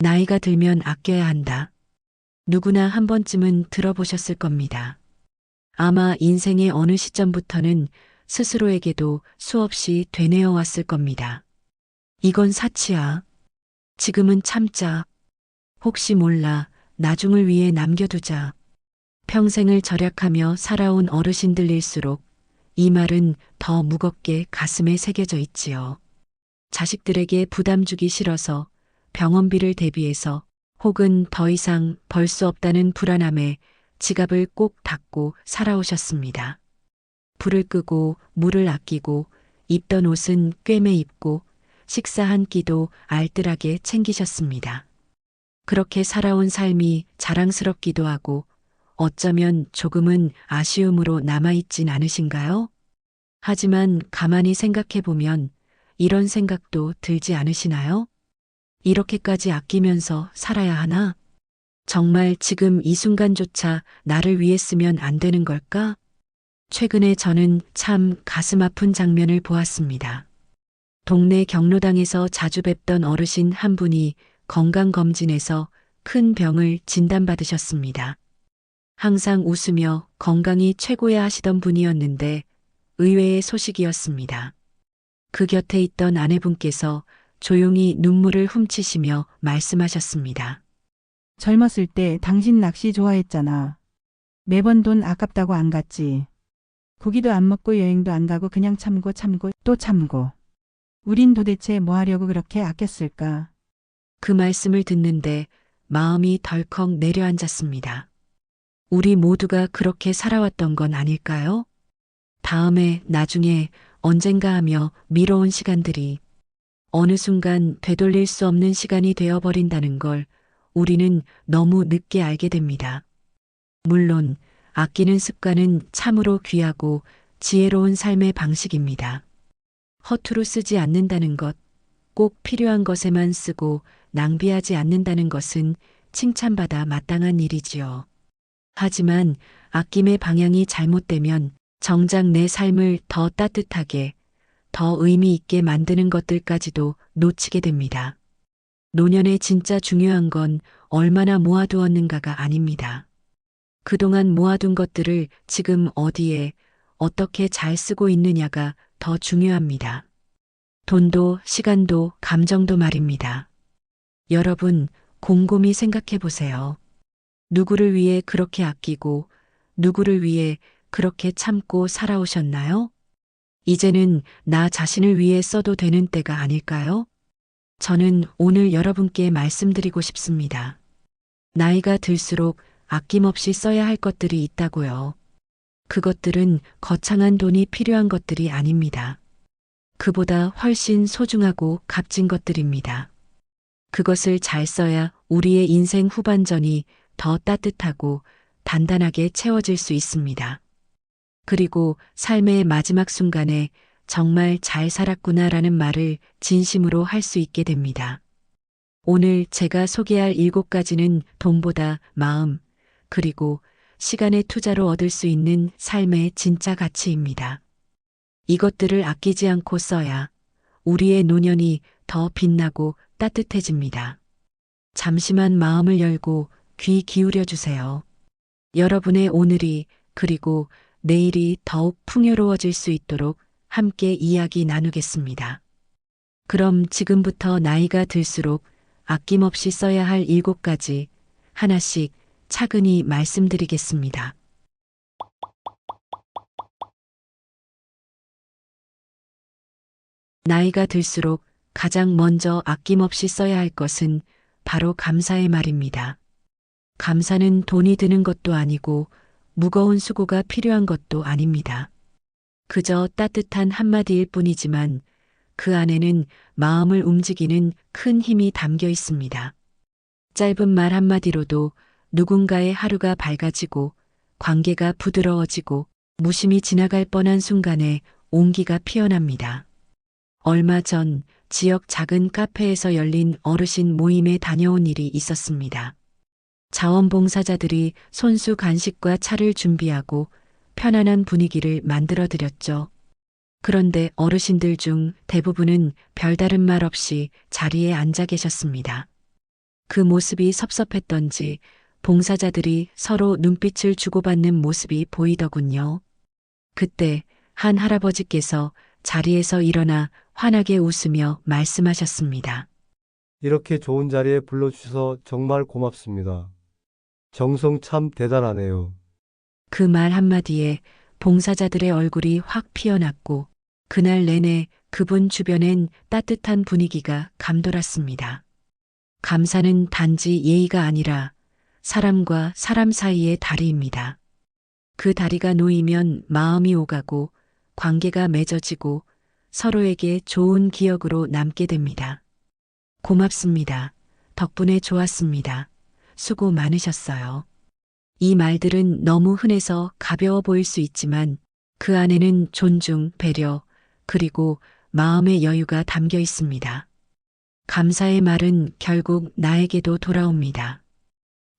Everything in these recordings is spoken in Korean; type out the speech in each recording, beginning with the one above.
나이가 들면 아껴야 한다. 누구나 한 번쯤은 들어보셨을 겁니다. 아마 인생의 어느 시점부터는 스스로에게도 수없이 되뇌어 왔을 겁니다. 이건 사치야. 지금은 참자. 혹시 몰라. 나중을 위해 남겨두자. 평생을 절약하며 살아온 어르신들일수록 이 말은 더 무겁게 가슴에 새겨져 있지요. 자식들에게 부담 주기 싫어서 병원비를 대비해서 혹은 더 이상 벌 수 없다는 불안함에 지갑을 꼭 닫고 살아오셨습니다. 불을 끄고 물을 아끼고 입던 옷은 꿰매 입고 식사 한 끼도 알뜰하게 챙기셨습니다. 그렇게 살아온 삶이 자랑스럽기도 하고 어쩌면 조금은 아쉬움으로 남아있진 않으신가요? 하지만 가만히 생각해 보면 이런 생각도 들지 않으시나요? 이렇게까지 아끼면서 살아야 하나? 정말 지금 이 순간조차 나를 위해 쓰면 안 되는 걸까? 최근에 저는 참 가슴 아픈 장면을 보았습니다. 동네 경로당에서 자주 뵙던 어르신 한 분이 건강검진에서 큰 병을 진단받으셨습니다. 항상 웃으며 건강이 최고야 하시던 분이었는데 의외의 소식이었습니다. 그 곁에 있던 아내분께서 조용히 눈물을 훔치시며 말씀하셨습니다. 젊었을 때 당신 낚시 좋아했잖아. 매번 돈 아깝다고 안 갔지. 고기도 안 먹고 여행도 안 가고 그냥 참고 참고 또 참고. 우린 도대체 뭐 하려고 그렇게 아꼈을까? 그 말씀을 듣는데 마음이 덜컥 내려앉았습니다. 우리 모두가 그렇게 살아왔던 건 아닐까요? 다음에, 나중에, 언젠가 하며 미뤄온 시간들이 어느 순간 되돌릴 수 없는 시간이 되어버린다는 걸 우리는 너무 늦게 알게 됩니다. 물론, 아끼는 습관은 참으로 귀하고 지혜로운 삶의 방식입니다. 허투루 쓰지 않는다는 것, 꼭 필요한 것에만 쓰고 낭비하지 않는다는 것은 칭찬받아 마땅한 일이지요. 하지만 아낌의 방향이 잘못되면 정작 내 삶을 더 따뜻하게, 더 의미 있게 만드는 것들까지도 놓치게 됩니다. 노년에 진짜 중요한 건 얼마나 모아두었는가가 아닙니다. 그동안 모아둔 것들을 지금 어디에, 어떻게 잘 쓰고 있느냐가 더 중요합니다. 돈도, 시간도, 감정도 말입니다. 여러분, 곰곰이 생각해 보세요. 누구를 위해 그렇게 아끼고, 누구를 위해 그렇게 참고 살아오셨나요? 이제는 나 자신을 위해 써도 되는 때가 아닐까요? 저는 오늘 여러분께 말씀드리고 싶습니다. 나이가 들수록 아낌없이 써야 할 것들이 있다고요. 그것들은 거창한 돈이 필요한 것들이 아닙니다. 그보다 훨씬 소중하고 값진 것들입니다. 그것을 잘 써야 우리의 인생 후반전이 더 따뜻하고 단단하게 채워질 수 있습니다. 그리고 삶의 마지막 순간에 정말 잘 살았구나라는 말을 진심으로 할 수 있게 됩니다. 오늘 제가 소개할 7가지는 돈보다 마음, 그리고 시간의 투자로 얻을 수 있는 삶의 진짜 가치입니다. 이것들을 아끼지 않고 써야 우리의 노년이 더 빛나고 따뜻해집니다. 잠시만 마음을 열고 귀 기울여 주세요. 여러분의 오늘이 그리고 내일이 더욱 풍요로워질 수 있도록 함께 이야기 나누겠습니다. 그럼 지금부터 나이가 들수록 아낌없이 써야 할 7가지 하나씩 차근히 말씀드리겠습니다. 나이가 들수록 가장 먼저 아낌없이 써야 할 것은 바로 감사의 말입니다. 감사는 돈이 드는 것도 아니고 무거운 수고가 필요한 것도 아닙니다. 그저 따뜻한 한마디일 뿐이지만 그 안에는 마음을 움직이는 큰 힘이 담겨 있습니다. 짧은 말 한마디로도 누군가의 하루가 밝아지고 관계가 부드러워지고 무심히 지나갈 뻔한 순간에 온기가 피어납니다. 얼마 전 지역 작은 카페에서 열린 어르신 모임에 다녀온 일이 있었습니다. 자원봉사자들이 손수 간식과 차를 준비하고 편안한 분위기를 만들어 드렸죠. 그런데 어르신들 중 대부분은 별다른 말 없이 자리에 앉아 계셨습니다. 그 모습이 섭섭했던지 봉사자들이 서로 눈빛을 주고받는 모습이 보이더군요. 그때 한 할아버지께서 자리에서 일어나 환하게 웃으며 말씀하셨습니다. 이렇게 좋은 자리에 불러주셔서 정말 고맙습니다. 정성 참 대단하네요. 그 말 한마디에 봉사자들의 얼굴이 확 피어났고 그날 내내 그분 주변엔 따뜻한 분위기가 감돌았습니다. 감사는 단지 예의가 아니라 사람과 사람 사이의 다리입니다. 그 다리가 놓이면 마음이 오가고 관계가 맺어지고 서로에게 좋은 기억으로 남게 됩니다. 고맙습니다. 덕분에 좋았습니다. 수고 많으셨어요. 이 말들은 너무 흔해서 가벼워 보일 수 있지만 그 안에는 존중, 배려, 그리고 마음의 여유가 담겨 있습니다. 감사의 말은 결국 나에게도 돌아옵니다.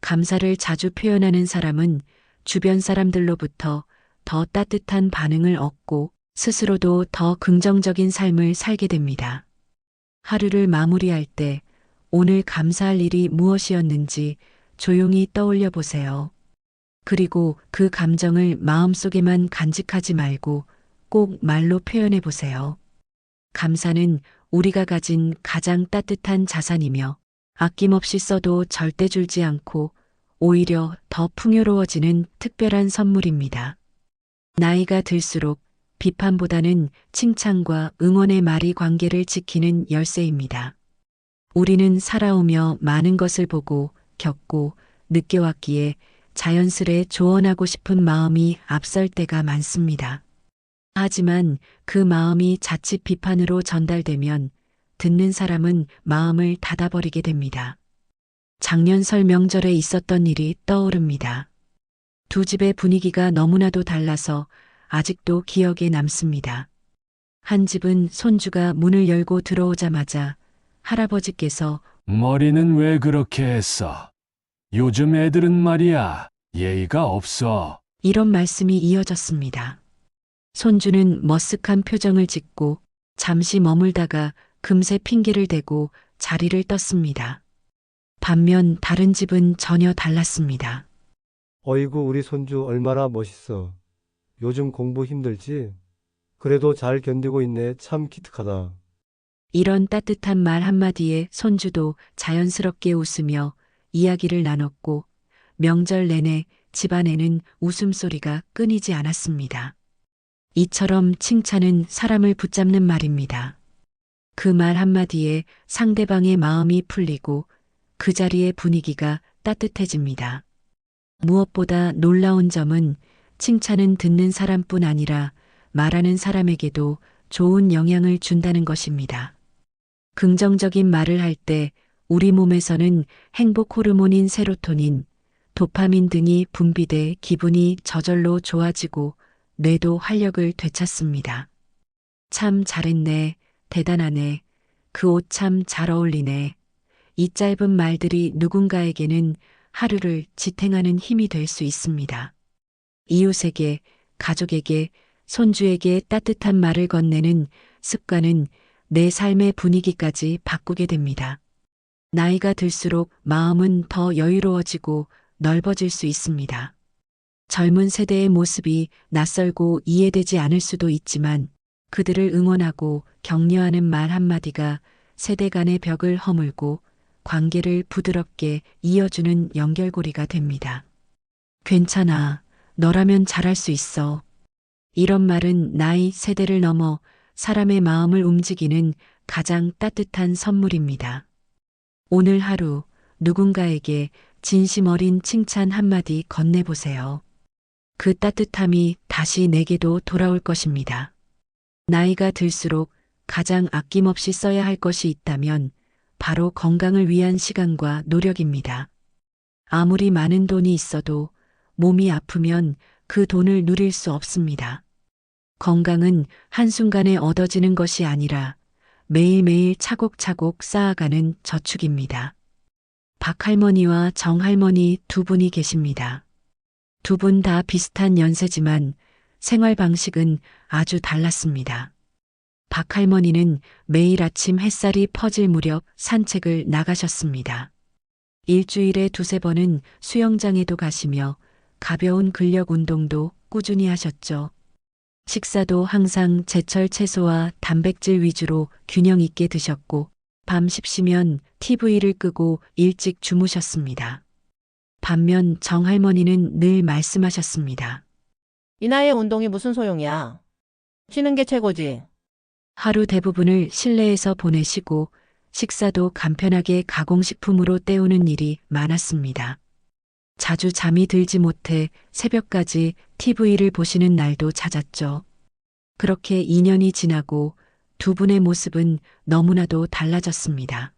감사를 자주 표현하는 사람은 주변 사람들로부터 더 따뜻한 반응을 얻고 스스로도 더 긍정적인 삶을 살게 됩니다. 하루를 마무리할 때 오늘 감사할 일이 무엇이었는지 조용히 떠올려 보세요. 그리고 그 감정을 마음속에만 간직하지 말고 꼭 말로 표현해 보세요. 감사는 우리가 가진 가장 따뜻한 자산이며 아낌없이 써도 절대 줄지 않고 오히려 더 풍요로워지는 특별한 선물입니다. 나이가 들수록 비판보다는 칭찬과 응원의 말이 관계를 지키는 열쇠입니다. 우리는 살아오며 많은 것을 보고 겪고 느껴왔기에 자연스레 조언하고 싶은 마음이 앞설 때가 많습니다. 하지만 그 마음이 자칫 비판으로 전달되면 듣는 사람은 마음을 닫아버리게 됩니다. 작년 설 명절에 있었던 일이 떠오릅니다. 두 집의 분위기가 너무나도 달라서 아직도 기억에 남습니다. 한 집은 손주가 문을 열고 들어오자마자 할아버지께서 머리는 왜 그렇게 했어? 요즘 애들은 말이야, 예의가 없어. 이런 말씀이 이어졌습니다. 손주는 머쓱한 표정을 짓고 잠시 머물다가 금세 핑계를 대고 자리를 떴습니다. 반면 다른 집은 전혀 달랐습니다. 어이구, 우리 손주 얼마나 멋있어. 요즘 공부 힘들지? 그래도 잘 견디고 있네. 참 기특하다. 이런 따뜻한 말 한마디에 손주도 자연스럽게 웃으며 이야기를 나눴고 명절 내내 집안에는 웃음소리가 끊이지 않았습니다. 이처럼 칭찬은 사람을 붙잡는 말입니다. 그 말 한마디에 상대방의 마음이 풀리고 그 자리의 분위기가 따뜻해집니다. 무엇보다 놀라운 점은 칭찬은 듣는 사람뿐 아니라 말하는 사람에게도 좋은 영향을 준다는 것입니다. 긍정적인 말을 할 때 우리 몸에서는 행복 호르몬인 세로토닌, 도파민 등이 분비돼 기분이 저절로 좋아지고 뇌도 활력을 되찾습니다. 참 잘했네, 대단하네, 그 옷 참 잘 어울리네. 이 짧은 말들이 누군가에게는 하루를 지탱하는 힘이 될 수 있습니다. 이웃에게, 가족에게, 손주에게 따뜻한 말을 건네는 습관은 내 삶의 분위기까지 바꾸게 됩니다. 나이가 들수록 마음은 더 여유로워지고 넓어질 수 있습니다. 젊은 세대의 모습이 낯설고 이해되지 않을 수도 있지만 그들을 응원하고 격려하는 말 한마디가 세대 간의 벽을 허물고 관계를 부드럽게 이어주는 연결고리가 됩니다. 괜찮아. 너라면 잘할 수 있어. 이런 말은 나이, 세대를 넘어 사람의 마음을 움직이는 가장 따뜻한 선물입니다. 오늘 하루 누군가에게 진심 어린 칭찬 한마디 건네보세요. 그 따뜻함이 다시 내게도 돌아올 것입니다. 나이가 들수록 가장 아낌없이 써야 할 것이 있다면 바로 건강을 위한 시간과 노력입니다. 아무리 많은 돈이 있어도 몸이 아프면 그 돈을 누릴 수 없습니다. 건강은 한순간에 얻어지는 것이 아니라 매일매일 차곡차곡 쌓아가는 저축입니다. 박할머니와 정할머니 두 분이 계십니다. 두 분 다 비슷한 연세지만 생활 방식은 아주 달랐습니다. 박할머니는 매일 아침 햇살이 퍼질 무렵 산책을 나가셨습니다. 일주일에 두세 번은 수영장에도 가시며 가벼운 근력 운동도 꾸준히 하셨죠. 식사도 항상 제철 채소와 단백질 위주로 균형 있게 드셨고, 밤 십시면 TV를 끄고 일찍 주무셨습니다. 반면 정할머니는 늘 말씀하셨습니다. 이 나이에 운동이 무슨 소용이야. 쉬는 게 최고지. 하루 대부분을 실내에서 보내시고 식사도 간편하게 가공식품으로 때우는 일이 많았습니다. 자주 잠이 들지 못해 새벽까지 TV를 보시는 날도 잦았죠. 그렇게 2년이 지나고 두 분의 모습은 너무나도 달라졌습니다.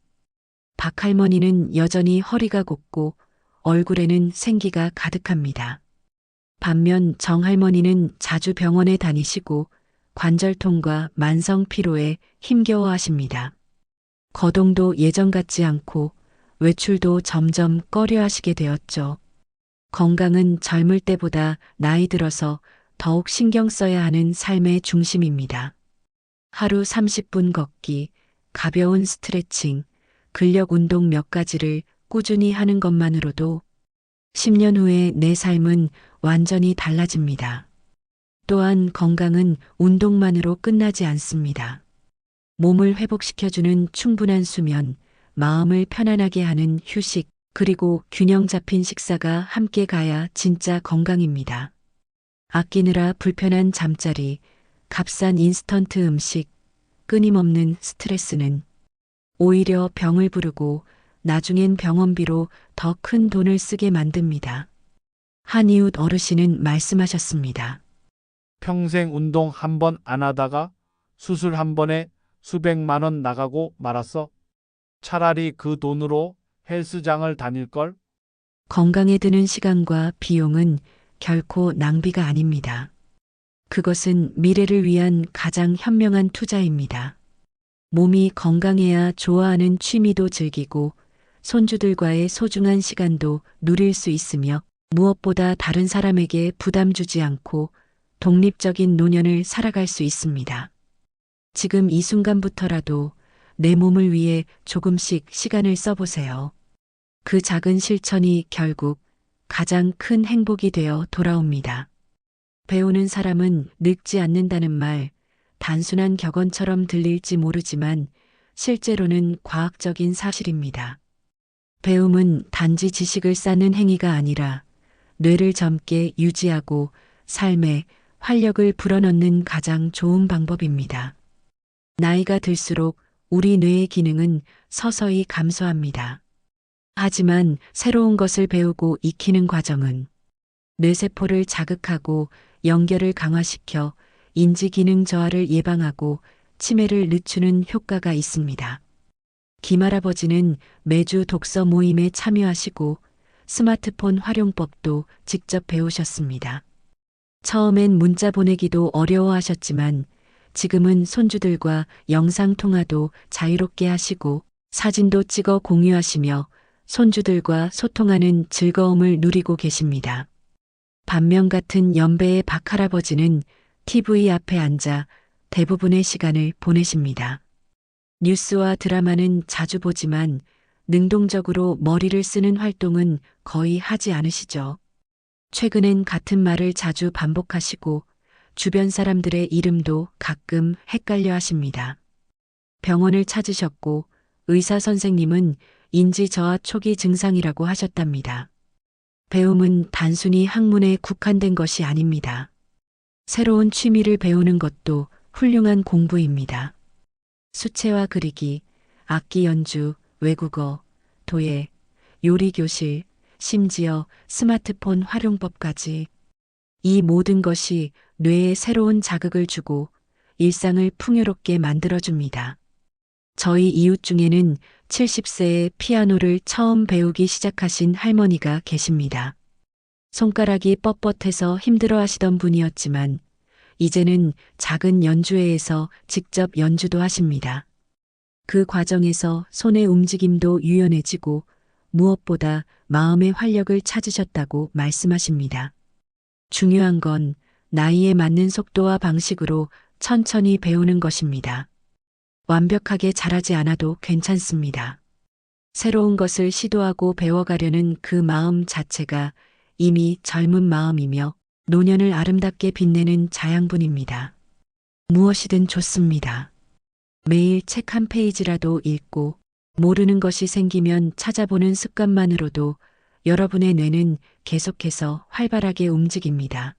박할머니는 여전히 허리가 곱고 얼굴에는 생기가 가득합니다. 반면 정할머니는 자주 병원에 다니시고 관절통과 만성 피로에 힘겨워하십니다. 거동도 예전 같지 않고 외출도 점점 꺼려 하시게 되었죠. 건강은 젊을 때보다 나이 들어서 더욱 신경 써야 하는 삶의 중심입니다. 하루 30분 걷기, 가벼운 스트레칭, 근력 운동 몇 가지를 꾸준히 하는 것만으로도 10년 후에 내 삶은 완전히 달라집니다. 또한 건강은 운동만으로 끝나지 않습니다. 몸을 회복시켜주는 충분한 수면, 마음을 편안하게 하는 휴식, 그리고 균형 잡힌 식사가 함께 가야 진짜 건강입니다. 아끼느라 불편한 잠자리, 값싼 인스턴트 음식, 끊임없는 스트레스는 오히려 병을 부르고 나중엔 병원비로 더 큰 돈을 쓰게 만듭니다. 한이웃 어르신은 말씀하셨습니다. 평생 운동 한 번 안 하다가 수술 한 번에 수백만 원 나가고 말았어. 차라리 그 돈으로 헬스장을 다닐걸? 건강에 드는 시간과 비용은 결코 낭비가 아닙니다. 그것은 미래를 위한 가장 현명한 투자입니다. 몸이 건강해야 좋아하는 취미도 즐기고 손주들과의 소중한 시간도 누릴 수 있으며 무엇보다 다른 사람에게 부담 주지 않고 독립적인 노년을 살아갈 수 있습니다. 지금 이 순간부터라도 내 몸을 위해 조금씩 시간을 써보세요. 그 작은 실천이 결국 가장 큰 행복이 되어 돌아옵니다. 배우는 사람은 늙지 않는다는 말, 단순한 격언처럼 들릴지 모르지만 실제로는 과학적인 사실입니다. 배움은 단지 지식을 쌓는 행위가 아니라 뇌를 젊게 유지하고 삶에 활력을 불어넣는 가장 좋은 방법입니다. 나이가 들수록 우리 뇌의 기능은 서서히 감소합니다. 하지만 새로운 것을 배우고 익히는 과정은 뇌세포를 자극하고 연결을 강화시켜 인지 기능 저하를 예방하고 치매를 늦추는 효과가 있습니다. 김할아버지는 매주 독서 모임에 참여하시고 스마트폰 활용법도 직접 배우셨습니다. 처음엔 문자 보내기도 어려워하셨지만 지금은 손주들과 영상통화도 자유롭게 하시고 사진도 찍어 공유하시며 손주들과 소통하는 즐거움을 누리고 계십니다. 반면 같은 연배의 박할아버지는 TV 앞에 앉아 대부분의 시간을 보내십니다. 뉴스와 드라마는 자주 보지만 능동적으로 머리를 쓰는 활동은 거의 하지 않으시죠. 최근엔 같은 말을 자주 반복하시고 주변 사람들의 이름도 가끔 헷갈려 하십니다. 병원을 찾으셨고 의사 선생님은 인지 저하 초기 증상이라고 하셨답니다. 배움은 단순히 학문에 국한된 것이 아닙니다. 새로운 취미를 배우는 것도 훌륭한 공부입니다. 수채화 그리기, 악기 연주, 외국어, 도예, 요리 교실, 심지어 스마트폰 활용법까지 이 모든 것이 뇌에 새로운 자극을 주고 일상을 풍요롭게 만들어줍니다. 저희 이웃 중에는 70세에 피아노를 처음 배우기 시작하신 할머니가 계십니다. 손가락이 뻣뻣해서 힘들어 하시던 분이었지만 이제는 작은 연주회에서 직접 연주도 하십니다. 그 과정에서 손의 움직임도 유연해지고 무엇보다 마음의 활력을 찾으셨다고 말씀하십니다. 중요한 건 나이에 맞는 속도와 방식으로 천천히 배우는 것입니다. 완벽하게 잘하지 않아도 괜찮습니다. 새로운 것을 시도하고 배워가려는 그 마음 자체가 이미 젊은 마음이며 노년을 아름답게 빛내는 자양분입니다. 무엇이든 좋습니다. 매일 책 한 페이지라도 읽고 모르는 것이 생기면 찾아보는 습관만으로도 여러분의 뇌는 계속해서 활발하게 움직입니다.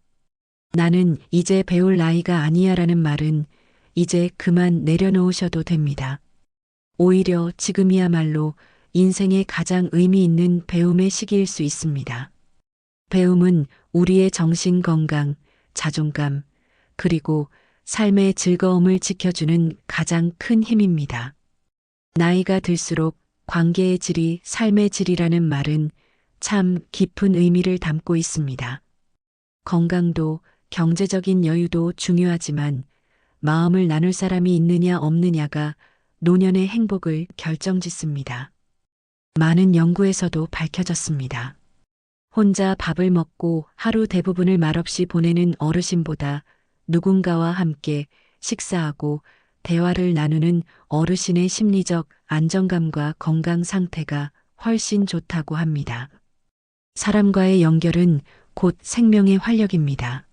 나는 이제 배울 나이가 아니야라는 말은 이제 그만 내려놓으셔도 됩니다. 오히려 지금이야말로 인생의 가장 의미 있는 배움의 시기일 수 있습니다. 배움은 우리의 정신 건강, 자존감, 그리고 삶의 즐거움을 지켜주는 가장 큰 힘입니다. 나이가 들수록 관계의 질이 삶의 질이라는 말은 참 깊은 의미를 담고 있습니다. 건강도 경제적인 여유도 중요하지만 마음을 나눌 사람이 있느냐 없느냐가 노년의 행복을 결정짓습니다. 많은 연구에서도 밝혀졌습니다. 혼자 밥을 먹고 하루 대부분을 말없이 보내는 어르신보다 누군가와 함께 식사하고 대화를 나누는 어르신의 심리적 안정감과 건강 상태가 훨씬 좋다고 합니다. 사람과의 연결은 곧 생명의 활력입니다.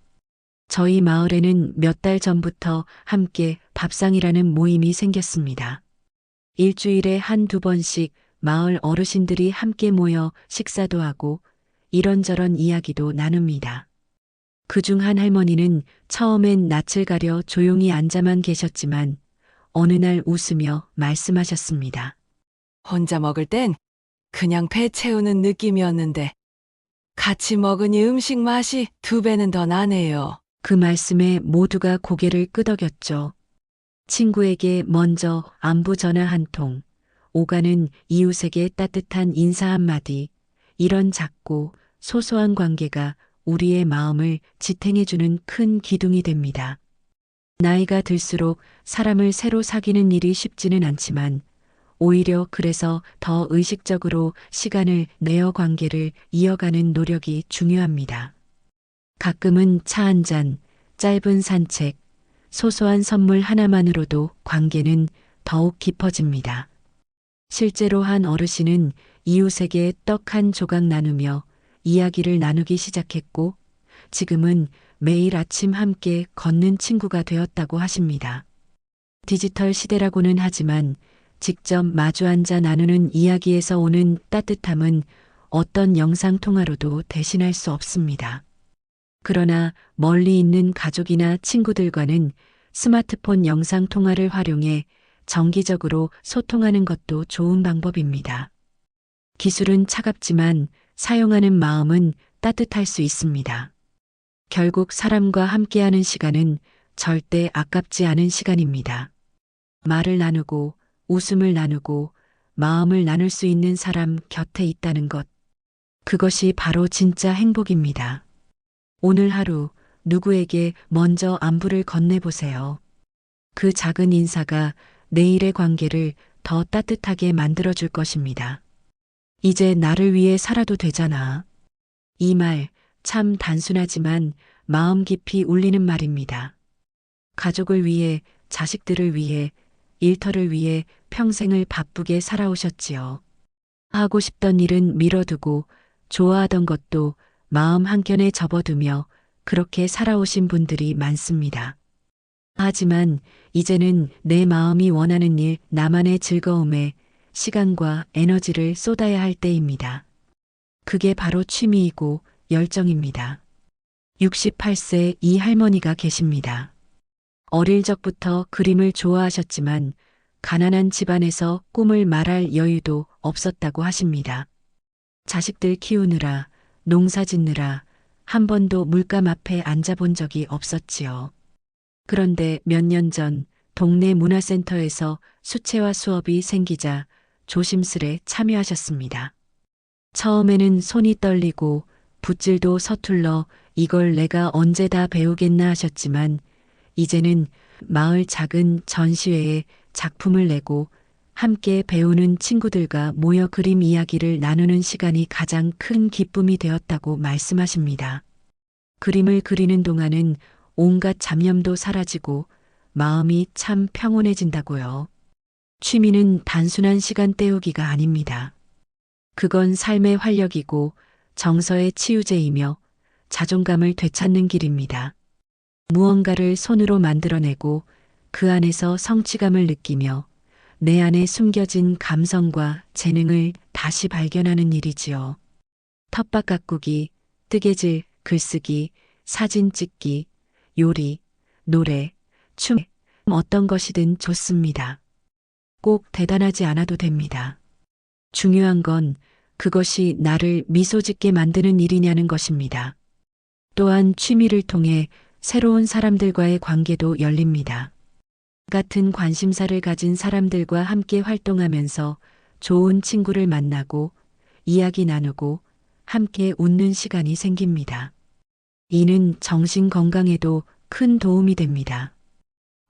저희 마을에는 몇 달 전부터 함께 밥상이라는 모임이 생겼습니다. 일주일에 한두 번씩 마을 어르신들이 함께 모여 식사도 하고 이런저런 이야기도 나눕니다. 그중 한 할머니는 처음엔 낯을 가려 조용히 앉아만 계셨지만 어느 날 웃으며 말씀하셨습니다. 혼자 먹을 땐 그냥 배 채우는 느낌이었는데 같이 먹으니 음식 맛이 2배는 더 나네요. 그 말씀에 모두가 고개를 끄덕였죠. 친구에게 먼저 안부 전화 한 통, 오가는 이웃에게 따뜻한 인사 한마디, 이런 작고 소소한 관계가 우리의 마음을 지탱해주는 큰 기둥이 됩니다. 나이가 들수록 사람을 새로 사귀는 일이 쉽지는 않지만 오히려 그래서 더 의식적으로 시간을 내어 관계를 이어가는 노력이 중요합니다. 가끔은 차 한 잔, 짧은 산책, 소소한 선물 하나만으로도 관계는 더욱 깊어집니다. 실제로 한 어르신은 이웃에게 떡 한 조각 나누며 이야기를 나누기 시작했고 지금은 매일 아침 함께 걷는 친구가 되었다고 하십니다. 디지털 시대라고는 하지만 직접 마주 앉아 나누는 이야기에서 오는 따뜻함은 어떤 영상통화로도 대신할 수 없습니다. 그러나 멀리 있는 가족이나 친구들과는 스마트폰 영상통화를 활용해 정기적으로 소통하는 것도 좋은 방법입니다. 기술은 차갑지만 사용하는 마음은 따뜻할 수 있습니다. 결국 사람과 함께하는 시간은 절대 아깝지 않은 시간입니다. 말을 나누고 웃음을 나누고 마음을 나눌 수 있는 사람 곁에 있다는 것. 그것이 바로 진짜 행복입니다. 오늘 하루 누구에게 먼저 안부를 건네보세요. 그 작은 인사가 내일의 관계를 더 따뜻하게 만들어줄 것입니다. 이제 나를 위해 살아도 되잖아. 이 말 참 단순하지만 마음 깊이 울리는 말입니다. 가족을 위해, 자식들을 위해, 일터를 위해 평생을 바쁘게 살아오셨지요. 하고 싶던 일은 미뤄두고 좋아하던 것도 마음 한켠에 접어두며 그렇게 살아오신 분들이 많습니다. 하지만 이제는 내 마음이 원하는 일, 나만의 즐거움에 시간과 에너지를 쏟아야 할 때입니다. 그게 바로 취미이고 열정입니다. 68세 이 할머니가 계십니다. 어릴 적부터 그림을 좋아하셨지만 가난한 집안에서 꿈을 말할 여유도 없었다고 하십니다. 자식들 키우느라, 농사 짓느라 한 번도 물감 앞에 앉아본 적이 없었지요. 그런데 몇 년 전 동네 문화센터에서 수채화 수업이 생기자 조심스레 참여하셨습니다. 처음에는 손이 떨리고 붓질도 서툴러 이걸 내가 언제 다 배우겠나 하셨지만 이제는 마을 작은 전시회에 작품을 내고 함께 배우는 친구들과 모여 그림 이야기를 나누는 시간이 가장 큰 기쁨이 되었다고 말씀하십니다. 그림을 그리는 동안은 온갖 잡념도 사라지고 마음이 참 평온해진다고요. 취미는 단순한 시간 때우기가 아닙니다. 그건 삶의 활력이고 정서의 치유제이며 자존감을 되찾는 길입니다. 무언가를 손으로 만들어내고 그 안에서 성취감을 느끼며 내 안에 숨겨진 감성과 재능을 다시 발견하는 일이지요. 텃밭 가꾸기, 뜨개질, 글쓰기, 사진 찍기, 요리, 노래, 춤, 어떤 것이든 좋습니다. 꼭 대단하지 않아도 됩니다. 중요한 건 그것이 나를 미소 짓게 만드는 일이냐는 것입니다. 또한 취미를 통해 새로운 사람들과의 관계도 열립니다. 같은 관심사를 가진 사람들과 함께 활동하면서 좋은 친구를 만나고 이야기 나누고 함께 웃는 시간이 생깁니다. 이는 정신 건강에도 큰 도움이 됩니다.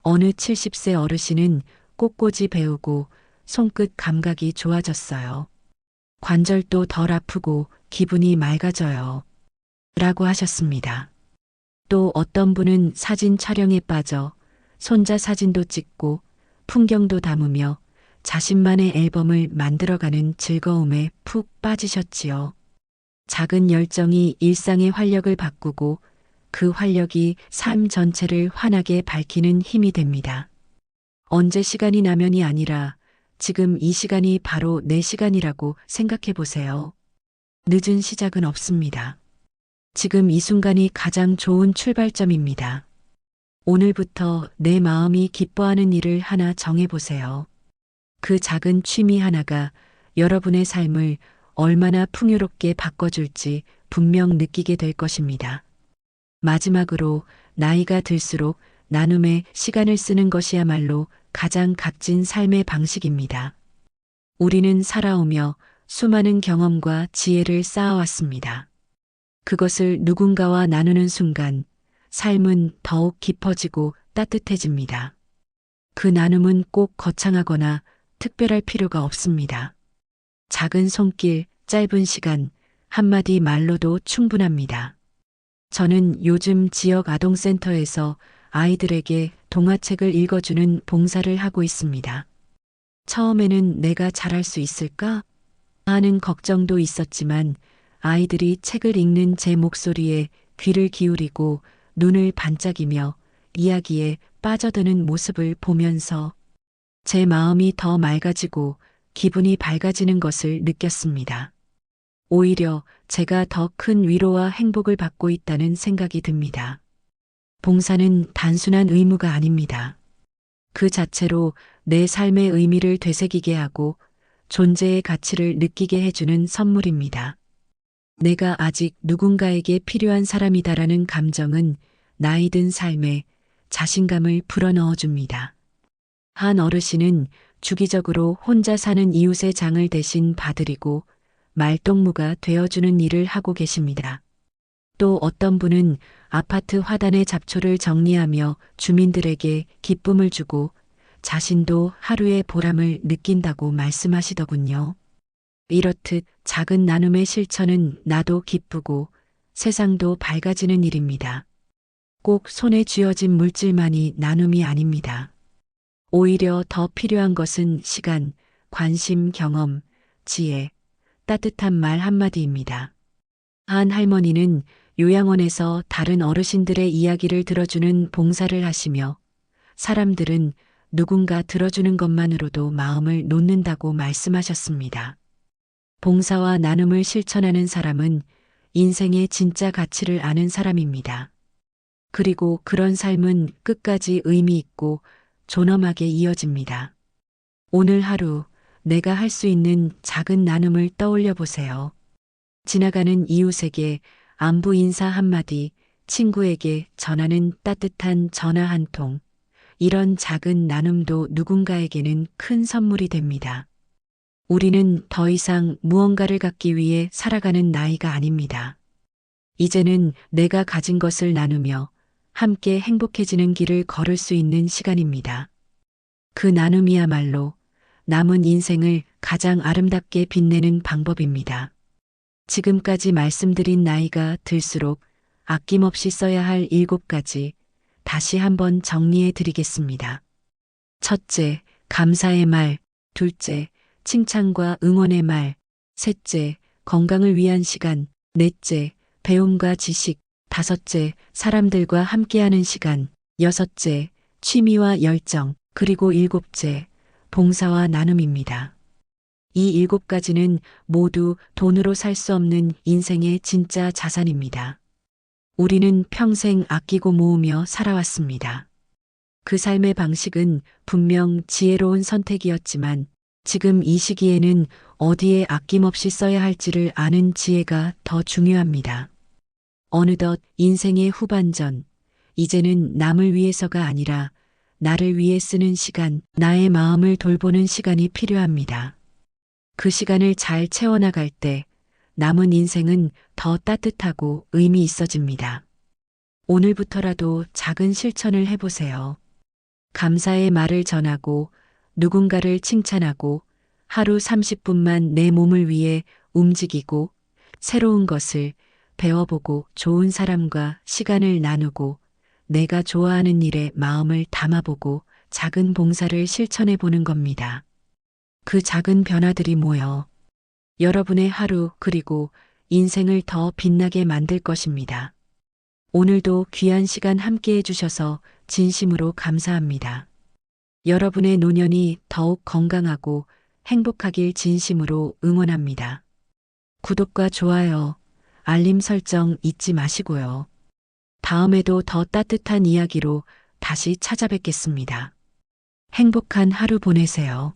어느 70세 어르신은 꽃꽂이 배우고 손끝 감각이 좋아졌어요. 관절도 덜 아프고 기분이 맑아져요. 라고 하셨습니다. 또 어떤 분은 사진 촬영에 빠져 손자 사진도 찍고 풍경도 담으며 자신만의 앨범을 만들어가는 즐거움에 푹 빠지셨지요. 작은 열정이 일상의 활력을 바꾸고 그 활력이 삶 전체를 환하게 밝히는 힘이 됩니다. 언제 시간이 나면이 아니라 지금 이 시간이 바로 내 시간이라고 생각해 보세요. 늦은 시작은 없습니다. 지금 이 순간이 가장 좋은 출발점입니다. 오늘부터 내 마음이 기뻐하는 일을 하나 정해보세요. 그 작은 취미 하나가 여러분의 삶을 얼마나 풍요롭게 바꿔줄지 분명 느끼게 될 것입니다. 마지막으로 나이가 들수록 나눔에 시간을 쓰는 것이야말로 가장 값진 삶의 방식입니다. 우리는 살아오며 수많은 경험과 지혜를 쌓아왔습니다. 그것을 누군가와 나누는 순간 삶은 더욱 깊어지고 따뜻해집니다. 그 나눔은 꼭 거창하거나 특별할 필요가 없습니다. 작은 손길, 짧은 시간, 한마디 말로도 충분합니다. 저는 요즘 지역 아동센터에서 아이들에게 동화책을 읽어주는 봉사를 하고 있습니다. 처음에는 내가 잘할 수 있을까? 하는 걱정도 있었지만 아이들이 책을 읽는 제 목소리에 귀를 기울이고 눈을 반짝이며 이야기에 빠져드는 모습을 보면서 제 마음이 더 맑아지고 기분이 밝아지는 것을 느꼈습니다. 오히려 제가 더 큰 위로와 행복을 받고 있다는 생각이 듭니다. 봉사는 단순한 의무가 아닙니다. 그 자체로 내 삶의 의미를 되새기게 하고 존재의 가치를 느끼게 해주는 선물입니다. 내가 아직 누군가에게 필요한 사람이다라는 감정은 나이 든 삶에 자신감을 불어넣어 줍니다. 한 어르신은 주기적으로 혼자 사는 이웃의 장을 대신 봐드리고 말동무가 되어주는 일을 하고 계십니다. 또 어떤 분은 아파트 화단의 잡초를 정리하며 주민들에게 기쁨을 주고 자신도 하루의 보람을 느낀다고 말씀하시더군요. 이렇듯 작은 나눔의 실천은 나도 기쁘고 세상도 밝아지는 일입니다. 꼭 손에 쥐어진 물질만이 나눔이 아닙니다. 오히려 더 필요한 것은 시간, 관심, 경험, 지혜, 따뜻한 말 한마디입니다. 한 할머니는 요양원에서 다른 어르신들의 이야기를 들어주는 봉사를 하시며 사람들은 누군가 들어주는 것만으로도 마음을 놓는다고 말씀하셨습니다. 봉사와 나눔을 실천하는 사람은 인생의 진짜 가치를 아는 사람입니다. 그리고 그런 삶은 끝까지 의미 있고 존엄하게 이어집니다. 오늘 하루 내가 할 수 있는 작은 나눔을 떠올려 보세요. 지나가는 이웃에게 안부 인사 한마디, 친구에게 전하는 따뜻한 전화 한 통, 이런 작은 나눔도 누군가에게는 큰 선물이 됩니다. 우리는 더 이상 무언가를 갖기 위해 살아가는 나이가 아닙니다. 이제는 내가 가진 것을 나누며 함께 행복해지는 길을 걸을 수 있는 시간입니다. 그 나눔이야말로 남은 인생을 가장 아름답게 빛내는 방법입니다. 지금까지 말씀드린 나이가 들수록 아낌없이 써야 할 7가지 다시 한번 정리해 드리겠습니다. 첫째, 감사의 말. 둘째, 칭찬과 응원의 말. 셋째, 건강을 위한 시간. 넷째, 배움과 지식. 다섯째, 사람들과 함께하는 시간. 여섯째, 취미와 열정. 그리고 일곱째, 봉사와 나눔입니다. 이 일곱 가지는 모두 돈으로 살 수 없는 인생의 진짜 자산입니다. 우리는 평생 아끼고 모으며 살아왔습니다. 그 삶의 방식은 분명 지혜로운 선택이었지만 지금 이 시기에는 어디에 아낌없이 써야 할지를 아는 지혜가 더 중요합니다. 어느덧 인생의 후반전, 이제는 남을 위해서가 아니라 나를 위해 쓰는 시간, 나의 마음을 돌보는 시간이 필요합니다. 그 시간을 잘 채워나갈 때 남은 인생은 더 따뜻하고 의미 있어집니다. 오늘부터라도 작은 실천을 해보세요. 감사의 말을 전하고 누군가를 칭찬하고 하루 30분만 내 몸을 위해 움직이고 새로운 것을 배워보고 좋은 사람과 시간을 나누고 내가 좋아하는 일에 마음을 담아보고 작은 봉사를 실천해 보는 겁니다. 그 작은 변화들이 모여 여러분의 하루 그리고 인생을 더 빛나게 만들 것입니다. 오늘도 귀한 시간 함께 해주셔서 진심으로 감사합니다. 여러분의 노년이 더욱 건강하고 행복하길 진심으로 응원합니다. 구독과 좋아요, 알림 설정 잊지 마시고요. 다음에도 더 따뜻한 이야기로 다시 찾아뵙겠습니다. 행복한 하루 보내세요.